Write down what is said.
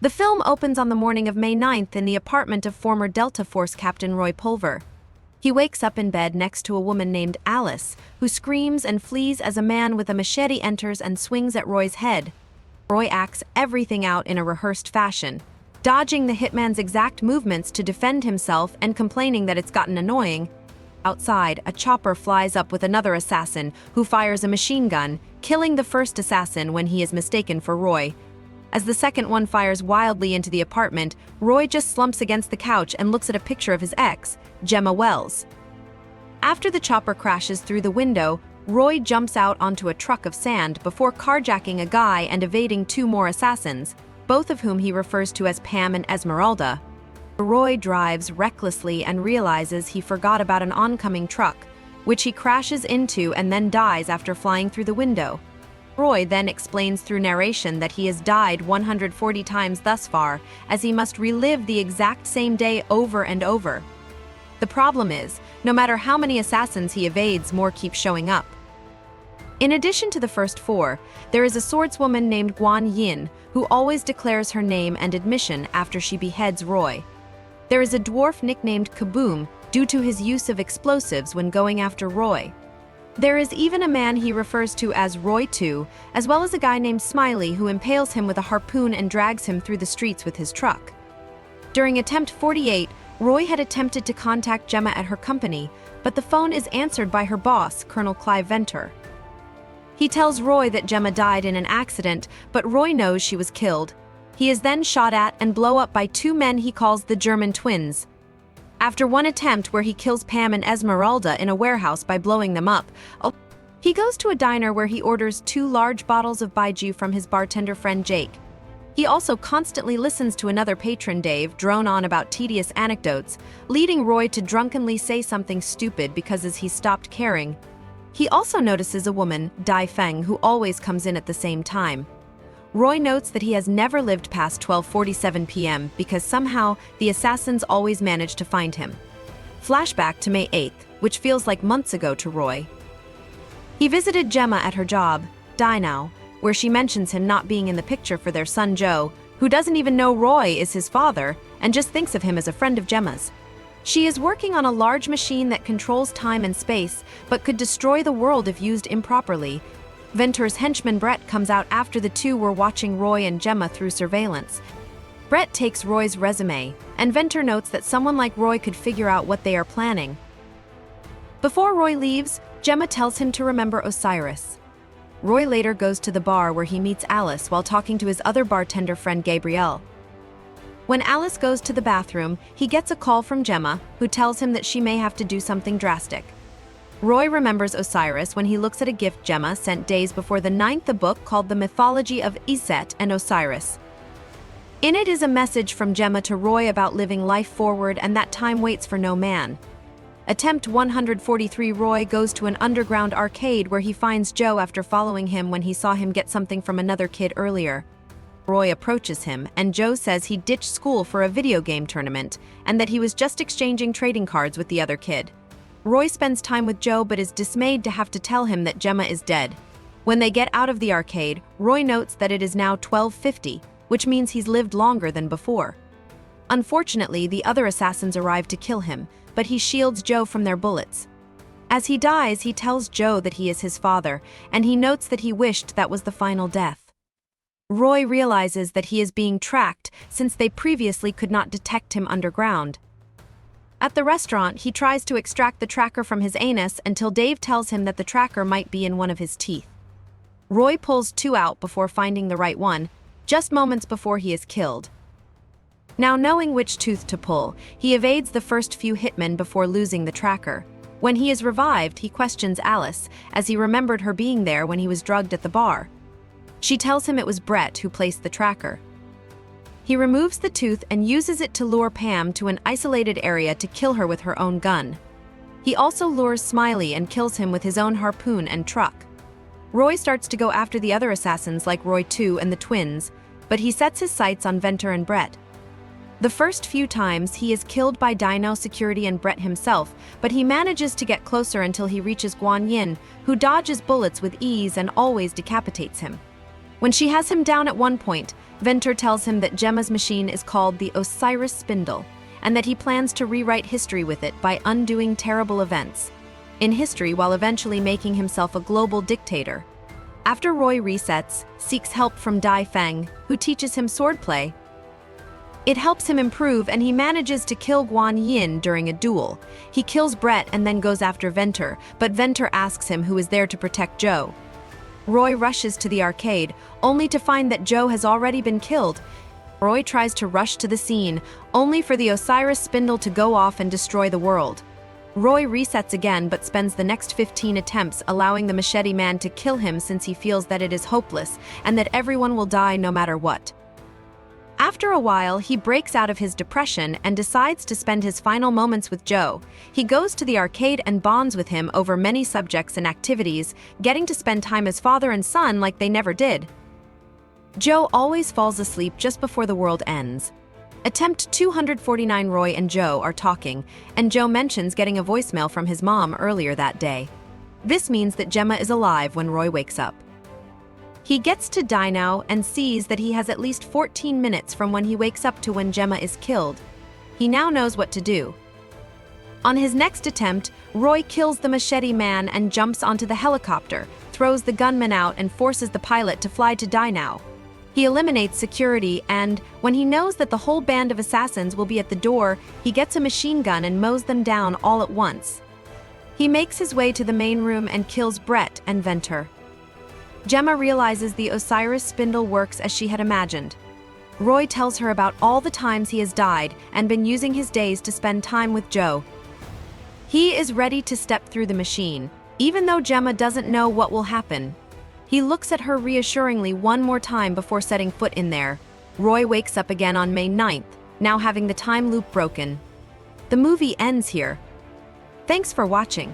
The film opens on the morning of May 9th in the apartment of former Delta Force Captain Roy Pulver. He wakes up in bed next to a woman named Alice, who screams and flees as a man with a machete enters and swings at Roy's head. Roy acts everything out in a rehearsed fashion, dodging the hitman's exact movements to defend himself and complaining that it's gotten annoying. Outside, a chopper flies up with another assassin who fires a machine gun, killing the first assassin when he is mistaken for Roy. As the second one fires wildly into the apartment, Roy just slumps against the couch and looks at a picture of his ex, Gemma Wells. After the chopper crashes through the window, Roy jumps out onto a truck of sand before carjacking a guy and evading two more assassins, both of whom he refers to as Pam and Esmeralda. Roy drives recklessly and realizes he forgot about an oncoming truck, which he crashes into and then dies after flying through the window. Roy then explains through narration that he has died 140 times thus far, as he must relive the exact same day over and over. The problem is, no matter how many assassins he evades, more keep showing up. In addition to the first four, there is a swordswoman named Guan Yin, who always declares her name and admission after she beheads Roy. There is a dwarf nicknamed Kaboom due to his use of explosives when going after Roy. There is even a man he refers to as Roy 2, as well as a guy named Smiley who impales him with a harpoon and drags him through the streets with his truck. During attempt 48, Roy had attempted to contact Gemma at her company, but the phone is answered by her boss, Colonel Clive Venter. He tells Roy that Gemma died in an accident, but Roy knows she was killed. He is then shot at and blown up by two men he calls the German twins. After one attempt where he kills Pam and Esmeralda in a warehouse by blowing them up, he goes to a diner where he orders 2 large bottles of baijiu from his bartender friend Jake. He also constantly listens to another patron, Dave, drone on about tedious anecdotes, leading Roy to drunkenly say something stupid because as he stopped caring. He also notices a woman, Dai Feng, who always comes in at the same time. Roy notes that he has never lived past 12:47 p.m. because somehow the assassins always manage to find him. Flashback to May 8th, which feels like months ago to Roy. He visited Gemma at her job, Dinao, where she mentions him not being in the picture for their son Joe, who doesn't even know Roy is his father and just thinks of him as a friend of Gemma's. She is working on a large machine that controls time and space, but could destroy the world if used improperly. Venter's henchman Brett comes out after the two were watching Roy and Gemma through surveillance. Brett takes Roy's resume, and Venter notes that someone like Roy could figure out what they are planning. Before Roy leaves, Gemma tells him to remember Osiris. Roy later goes to the bar where he meets Alice while talking to his other bartender friend Gabrielle. When Alice goes to the bathroom, he gets a call from Gemma, who tells him that she may have to do something drastic. Roy remembers Osiris when he looks at a gift Gemma sent days before the 9th book called The Mythology of Iset and Osiris. In it is a message from Gemma to Roy about living life forward and that time waits for no man. Attempt 143, Roy goes to an underground arcade where he finds Joe after following him when he saw him get something from another kid earlier. Roy approaches him, and Joe says he ditched school for a video game tournament and that he was just exchanging trading cards with the other kid. Roy spends time with Joe but is dismayed to have to tell him that Gemma is dead. When they get out of the arcade, Roy notes that it is now 12:50, which means he's lived longer than before. Unfortunately, the other assassins arrive to kill him, but he shields Joe from their bullets. As he dies, he tells Joe that he is his father, and he notes that he wished that was the final death. Roy realizes that he is being tracked since they previously could not detect him underground. At the restaurant, he tries to extract the tracker from his anus until Dave tells him that the tracker might be in one of his teeth. Roy pulls 2 out before finding the right one, just moments before he is killed. Now knowing which tooth to pull, he evades the first few hitmen before losing the tracker. When he is revived, he questions Alice, as he remembered her being there when he was drugged at the bar. She tells him it was Brett who placed the tracker. He removes the tooth and uses it to lure Pam to an isolated area to kill her with her own gun. He also lures Smiley and kills him with his own harpoon and truck. Roy starts to go after the other assassins like Roy 2 and the twins, but he sets his sights on Venter and Brett. The first few times, he is killed by Dino Security and Brett himself, but he manages to get closer until he reaches Guan Yin, who dodges bullets with ease and always decapitates him. When she has him down at one point, Venter tells him that Gemma's machine is called the Osiris Spindle, and that he plans to rewrite history with it by undoing terrible events in history while eventually making himself a global dictator. After Roy resets, seeks help from Dai Feng, who teaches him swordplay. It helps him improve, and he manages to kill Guan Yin during a duel. He kills Brett and then goes after Venter, but Venter asks him who is there to protect Joe. Roy rushes to the arcade, only to find that Joe has already been killed. Roy tries to rush to the scene, only for the Osiris Spindle to go off and destroy the world. Roy resets again but spends the next 15 attempts allowing the Machete Man to kill him, since he feels that it is hopeless and that everyone will die no matter what. After a while, he breaks out of his depression and decides to spend his final moments with Joe. He goes to the arcade and bonds with him over many subjects and activities, getting to spend time as father and son like they never did. Joe always falls asleep just before the world ends. Attempt 249. Roy and Joe are talking, and Joe mentions getting a voicemail from his mom earlier that day. This means that Gemma is alive when Roy wakes up. He gets to die now and sees that he has at least 14 minutes from when he wakes up to when Gemma is killed. He now knows what to do. On his next attempt, Roy kills the Machete Man and jumps onto the helicopter, throws the gunman out and forces the pilot to fly to Dinao. He eliminates security, and when he knows that the whole band of assassins will be at the door, he gets a machine gun and mows them down all at once. He makes his way to the main room and kills Brett and Venter. Gemma realizes the Osiris Spindle works as she had imagined. Roy tells her about all the times he has died and been using his days to spend time with Joe. He is ready to step through the machine, even though Gemma doesn't know what will happen. He looks at her reassuringly one more time before setting foot in there. Roy wakes up again on May 9th, now having the time loop broken. The movie ends here. Thanks for watching.